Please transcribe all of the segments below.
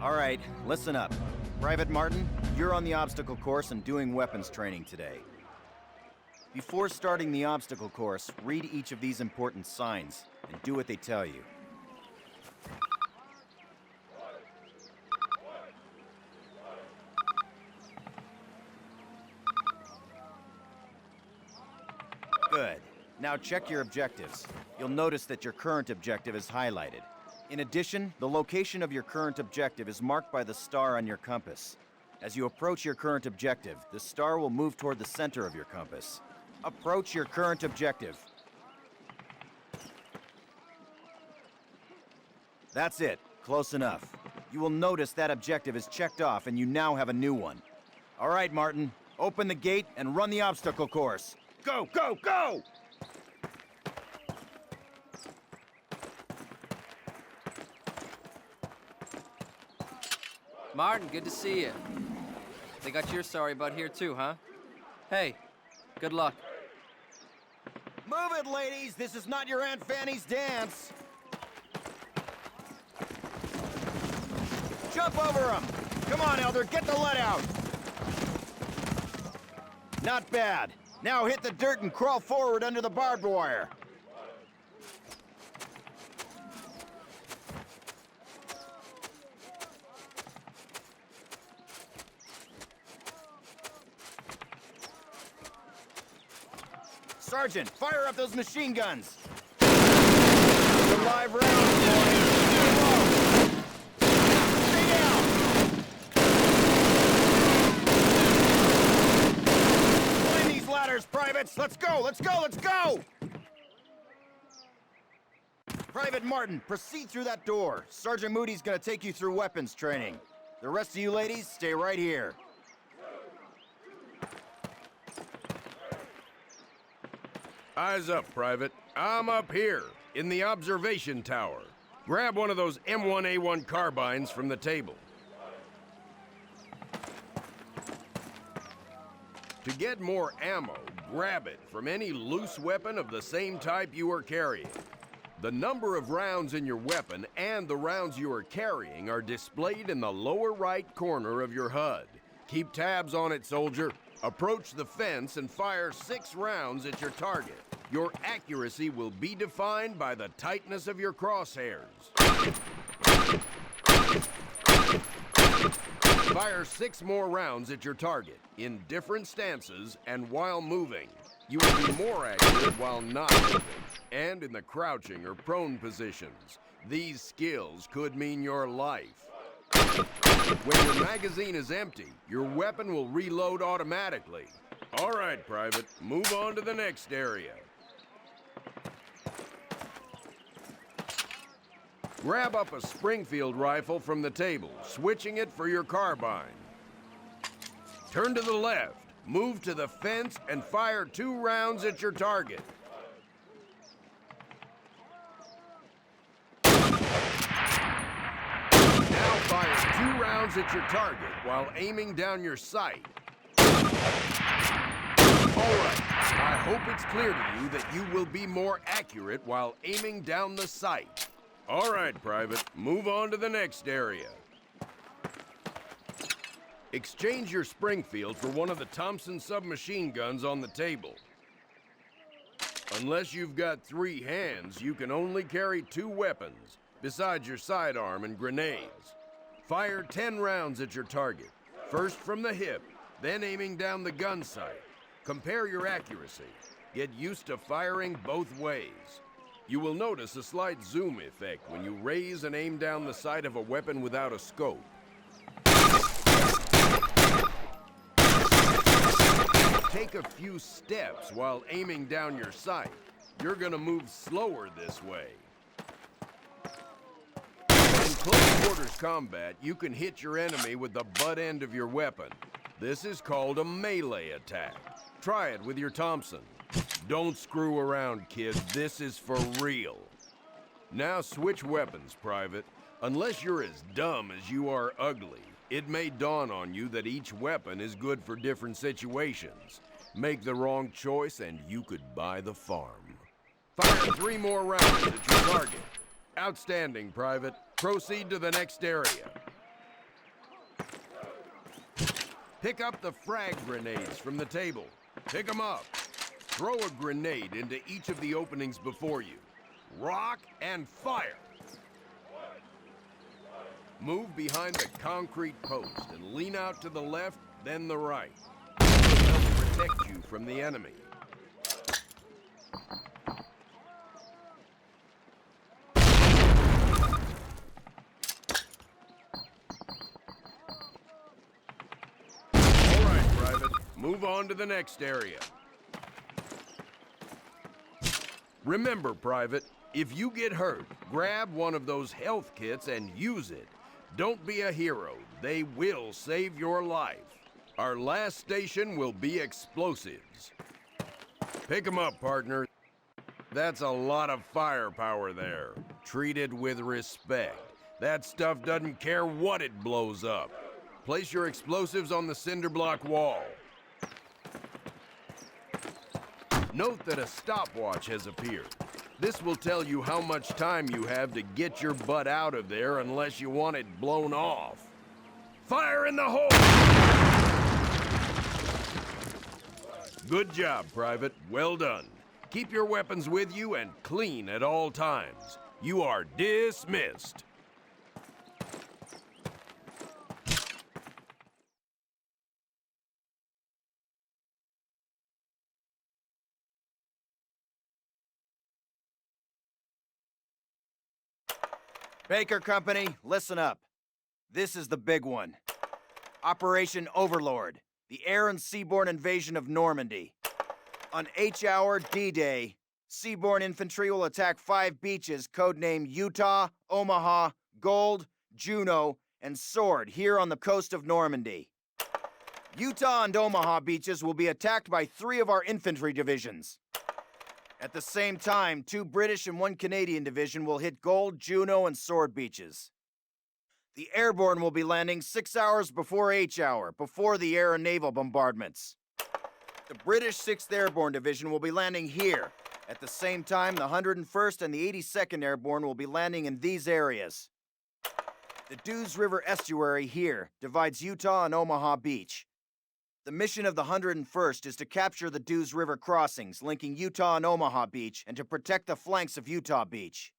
All right, listen up. Private Martin, you're on the obstacle course and doing weapons training today. Before starting the obstacle course, read each of these important signs and do what they tell you. Good. Now check your objectives. You'll notice that your current objective is highlighted. In addition, the location of your current objective is marked by the star on your compass. As you approach your current objective, the star will move toward the center of your compass. Approach your current objective. That's it. Close enough. You will notice that objective is checked off and you now have a new one. All right, Martin. Open the gate and run the obstacle course. Go, go, go! Martin, good to see you. They got your sorry butt here too, huh? Hey, good luck. Move it, ladies! This is not your Aunt Fanny's dance! Jump over him! Come on, Elder, get the lead out! Not bad. Now hit the dirt and crawl forward under the barbed wire. Sergeant, fire up those machine guns! It's a live round, boys! Stay down! Climb these ladders, privates! Let's go, let's go, let's go! Private Martin, proceed through that door. Sergeant Moody's gonna take you through weapons training. The rest of you ladies, stay right here. Eyes up, Private. I'm up here, in the observation tower. Grab one of those M1A1 carbines from the table. To get more ammo, grab it from any loose weapon of the same type you are carrying. The number of rounds in your weapon and the rounds you are carrying are displayed in the lower right corner of your HUD. Keep tabs on it, soldier. Approach the fence and fire 6 rounds at your target. Your accuracy will be defined by the tightness of your crosshairs. Fire 6 more rounds at your target, in different stances and while moving. You will be more accurate while not moving, and in the crouching or prone positions. These skills could mean your life. When your magazine is empty, your weapon will reload automatically. All right, Private, move on to the next area. Grab up a Springfield rifle from the table, switching it for your carbine. Turn to the left, move to the fence, and fire 2 rounds at your target. Now fire 2 rounds at your target while aiming down your sight. All right, I hope it's clear to you that you will be more accurate while aiming down the sight. All right, Private, move on to the next area. Exchange your Springfield for one of the Thompson submachine guns on the table. Unless you've got 3 hands, you can only carry 2 weapons, besides your sidearm and grenades. Fire 10 rounds at your target, first from the hip, then aiming down the gun sight. Compare your accuracy. Get used to firing both ways. You will notice a slight zoom effect when you raise and aim down the sight of a weapon without a scope. Take a few steps while aiming down your sight. You're gonna move slower this way. In close quarters combat, you can hit your enemy with the butt end of your weapon. This is called a melee attack. Try it with your Thompson. Don't screw around, kid. This is for real. Now switch weapons, Private. Unless you're as dumb as you are ugly, it may dawn on you that each weapon is good for different situations. Make the wrong choice and you could buy the farm. Fire 3 more rounds at your target. Outstanding, Private. Proceed to the next area. Pick up the frag grenades from the table. Pick them up. Throw a grenade into each of the openings before you. Rock and fire. Move behind the concrete post and lean out to the left, then the right. This will help protect you from the enemy. All right, Private. Move on to the next area. Remember, Private, if you get hurt, grab one of those health kits and use it. Don't be a hero. They will save your life. Our last station will be explosives. Pick 'em up, partner. That's a lot of firepower there. Treat it with respect. That stuff doesn't care what it blows up. Place your explosives on the cinder block wall. Note that a stopwatch has appeared. This will tell you how much time you have to get your butt out of there unless you want it blown off. Fire in the hole! Good job, Private. Well done. Keep your weapons with you and clean at all times. You are dismissed. Baker Company, listen up. This is the big one. Operation Overlord, the air and seaborne invasion of Normandy. On H-Hour D-Day, seaborne infantry will attack 5 beaches codenamed Utah, Omaha, Gold, Juno, and Sword here on the coast of Normandy. Utah and Omaha beaches will be attacked by 3 of our infantry divisions. At the same time, 2 British and 1 Canadian division will hit Gold, Juno, and Sword beaches. The airborne will be landing 6 hours before H-Hour, before the air and naval bombardments. The British 6th Airborne Division will be landing here. At the same time, the 101st and the 82nd Airborne will be landing in these areas. The Dews River Estuary here divides Utah and Omaha Beach. The mission of the 101st is to capture the Dews River crossings linking Utah and Omaha Beach and to protect the flanks of Utah Beach.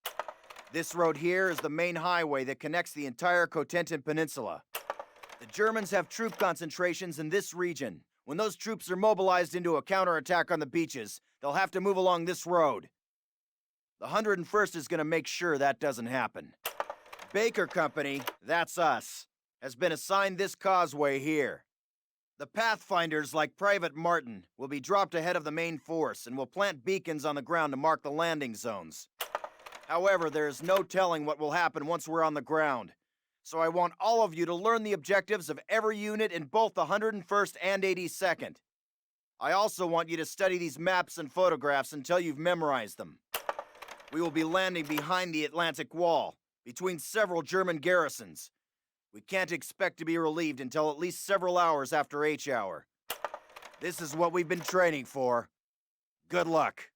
This road here is the main highway that connects the entire Cotentin Peninsula. The Germans have troop concentrations in this region. When those troops are mobilized into a counterattack on the beaches, they'll have to move along this road. The 101st is going to make sure that doesn't happen. Baker Company, that's us, has been assigned this causeway here. The Pathfinders, like Private Martin, will be dropped ahead of the main force and will plant beacons on the ground to mark the landing zones. However, there is no telling what will happen once we're on the ground, so I want all of you to learn the objectives of every unit in both the 101st and 82nd. I also want you to study these maps and photographs until you've memorized them. We will be landing behind the Atlantic Wall, between several German garrisons. We can't expect to be relieved until at least several hours after H-Hour. This is what we've been training for. Good luck.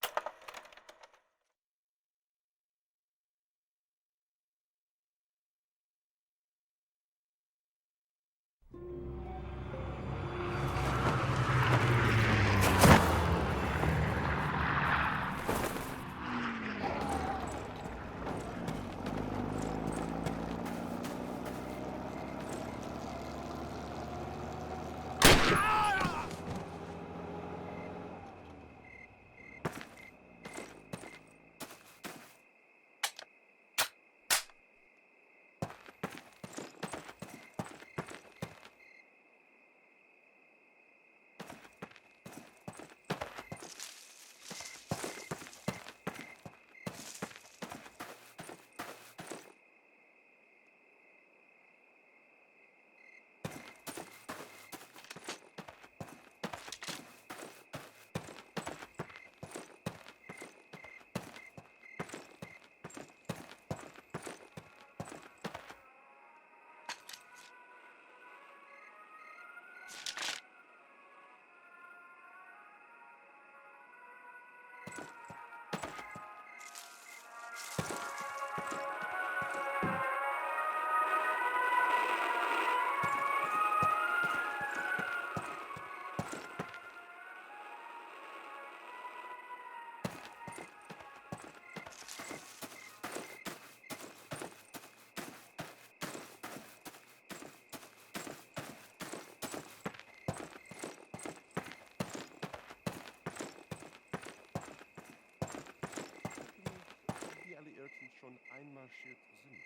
schon einmarschiert sind.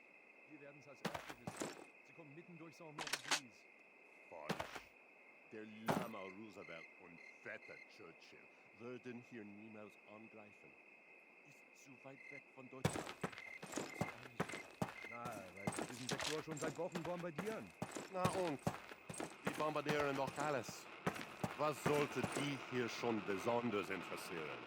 Wir werden es als Erste wissen. Sie kommen mitten durch Saint-Maurice. Falsch. Der Lama Roosevelt und Vetter Churchill würden hier niemals angreifen. Ist zu weit weg von Deutschland. Na, weil sie diesen Sektor schon seit Wochen bombardieren. Na und? Die bombardieren doch alles. Was sollte die hier schon besonders interessieren?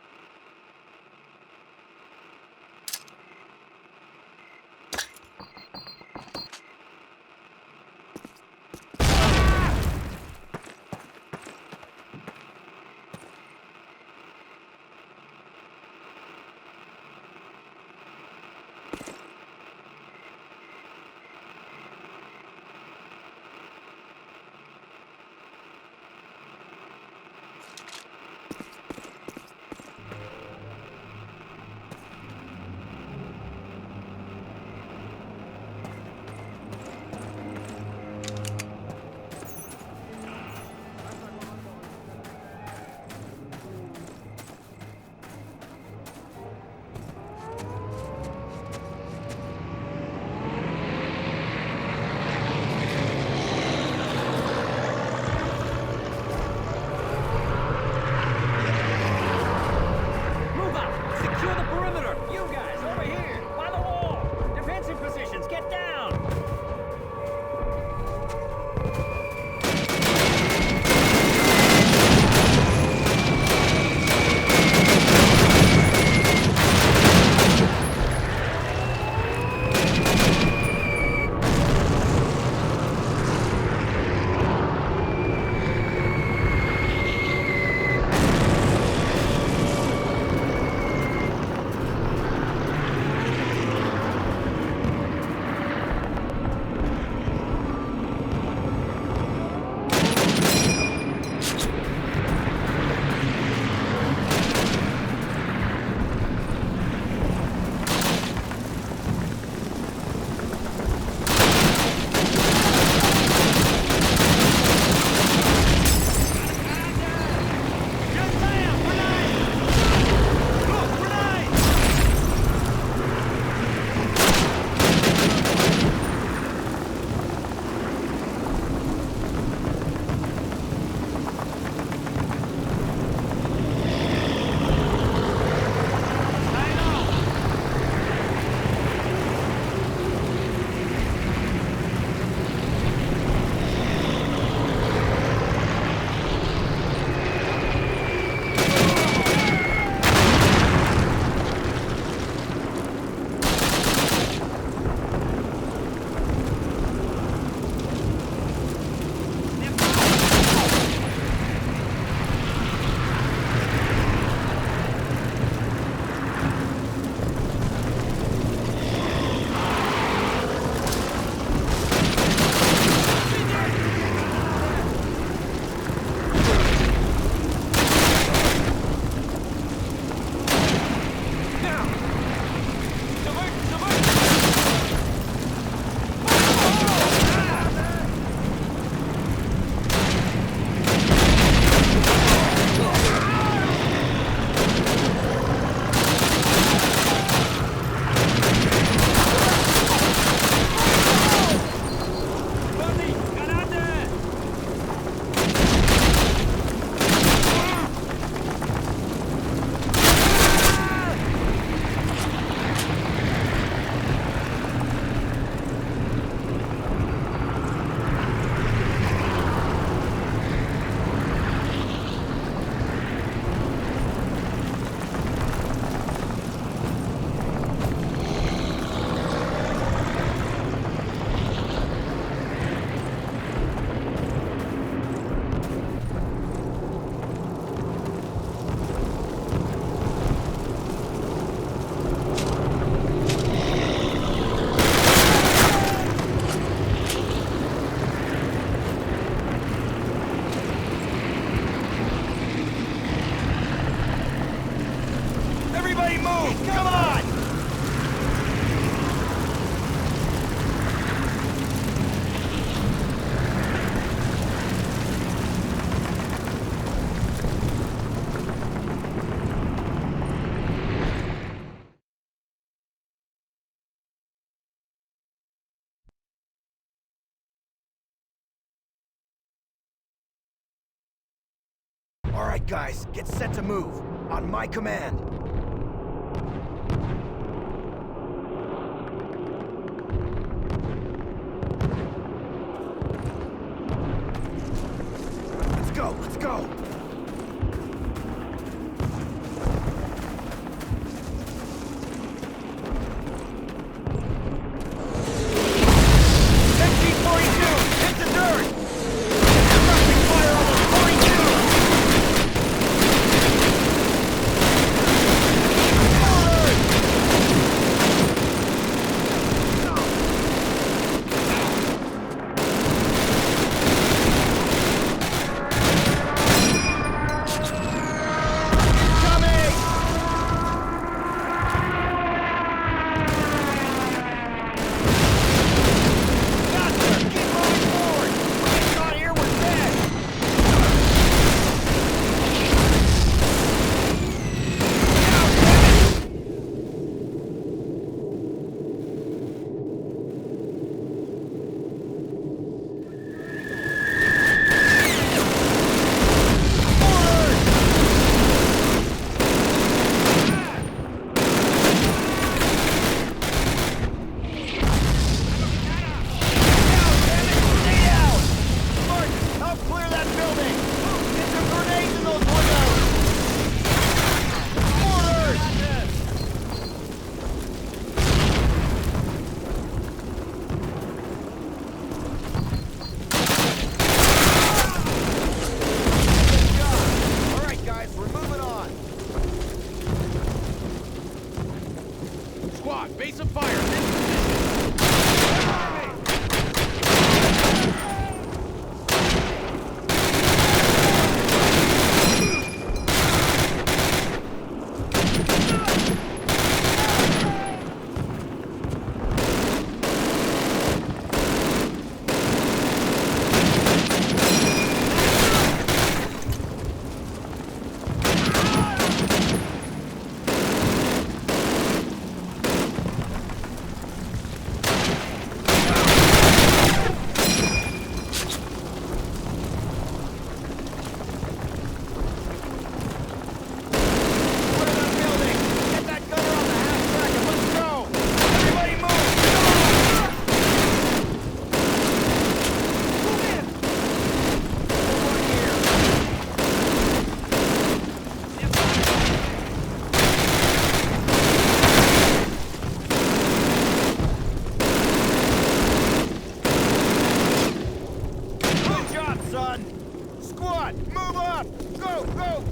All right, guys, get set to move. On my command. Let's go, let's go! Base of fire! In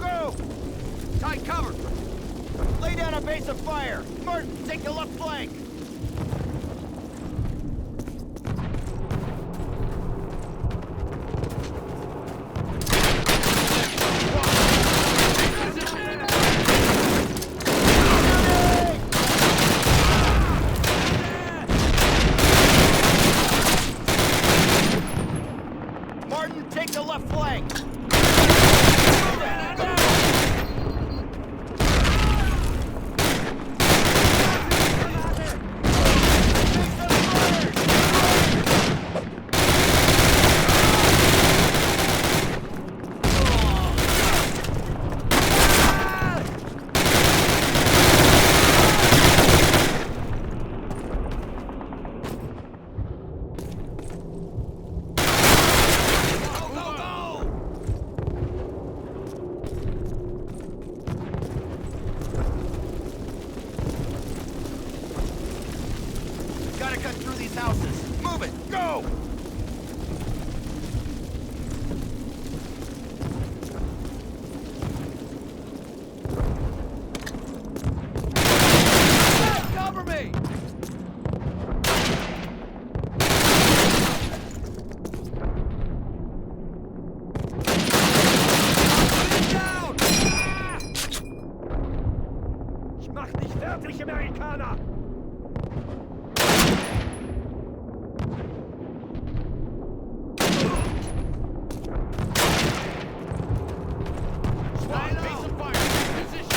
position! Tight cover! Lay down a base of fire! Martin, take the left flank! Martin, take the left flank! Gotta cut through these houses. Move it! Go! Cover me! Down! Ich mach dich fertig, Amerikaner! Base of fire! In position!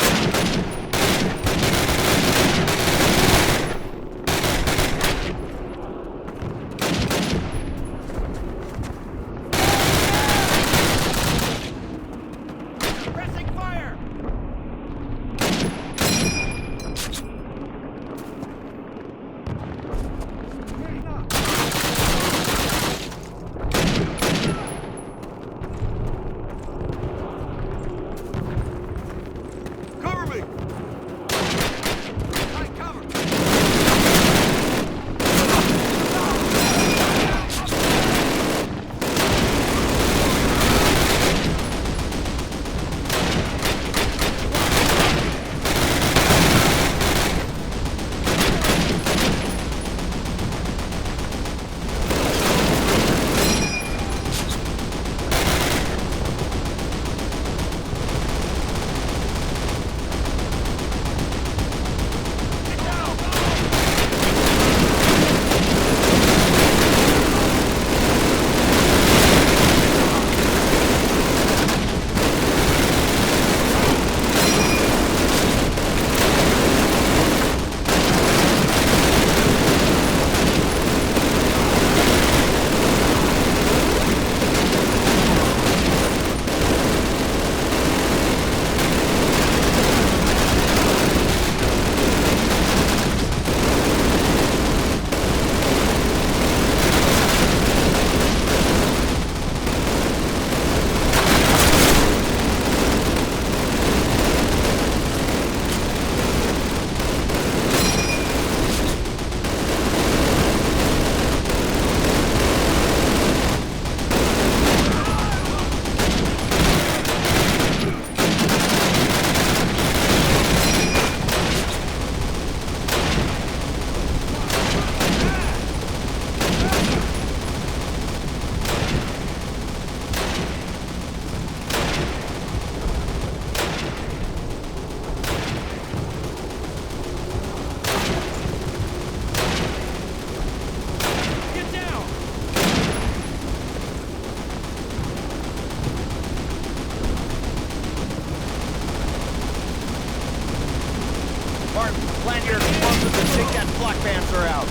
Plant your explosives and take that flak panzer out.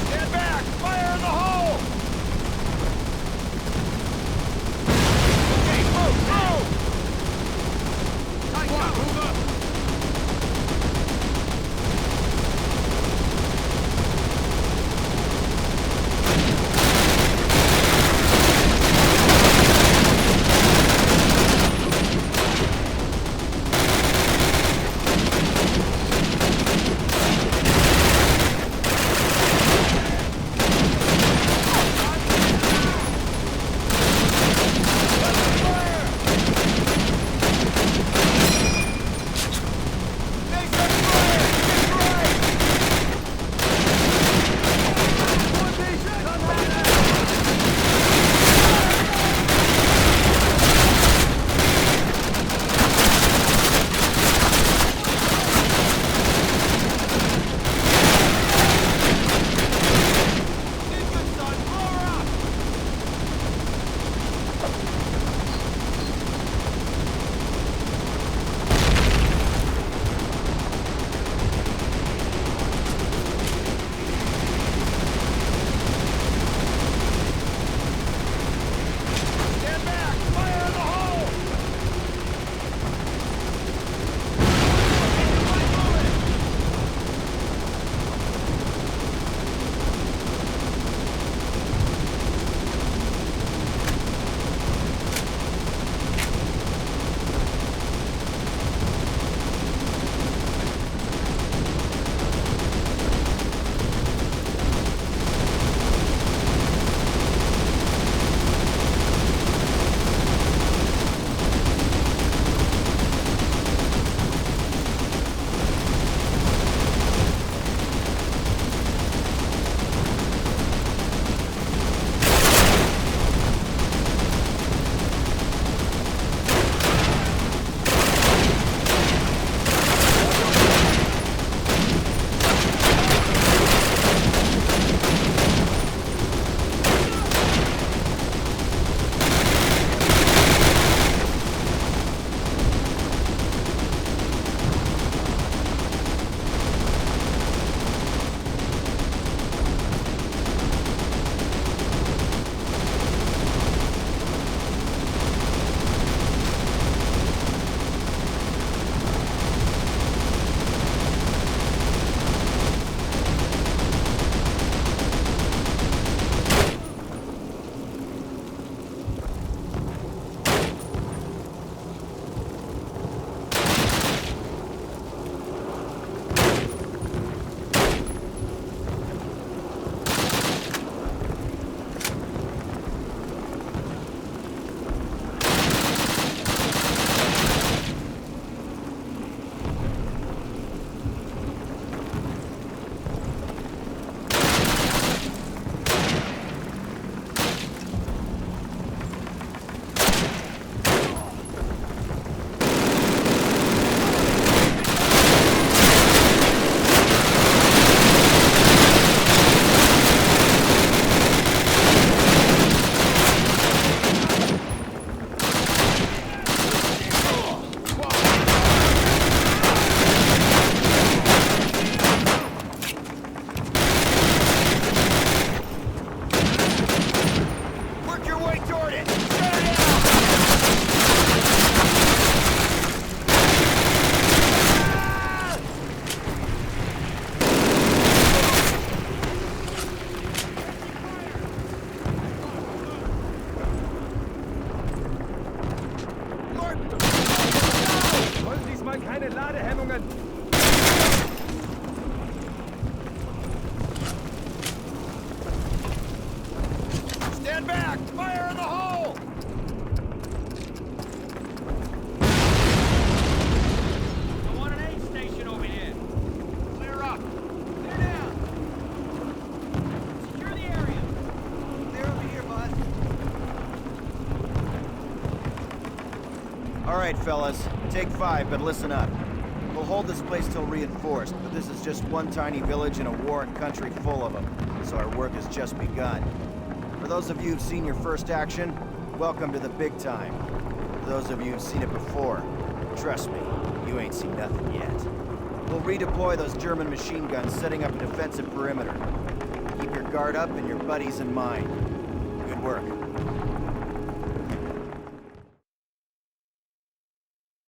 Stand back! Fire in the hole! Okay, move! Come on, move up! All right, fellas. Take 5, but listen up. We'll hold this place till reinforced, but this is just one tiny village in a warring country full of them, so our work has just begun. For those of you who've seen your first action, welcome to the big time. For those of you who've seen it before, Trust me, you ain't seen nothing yet. We'll redeploy those German machine guns, setting up a defensive perimeter. Keep your guard up and your buddies in mind. Good work.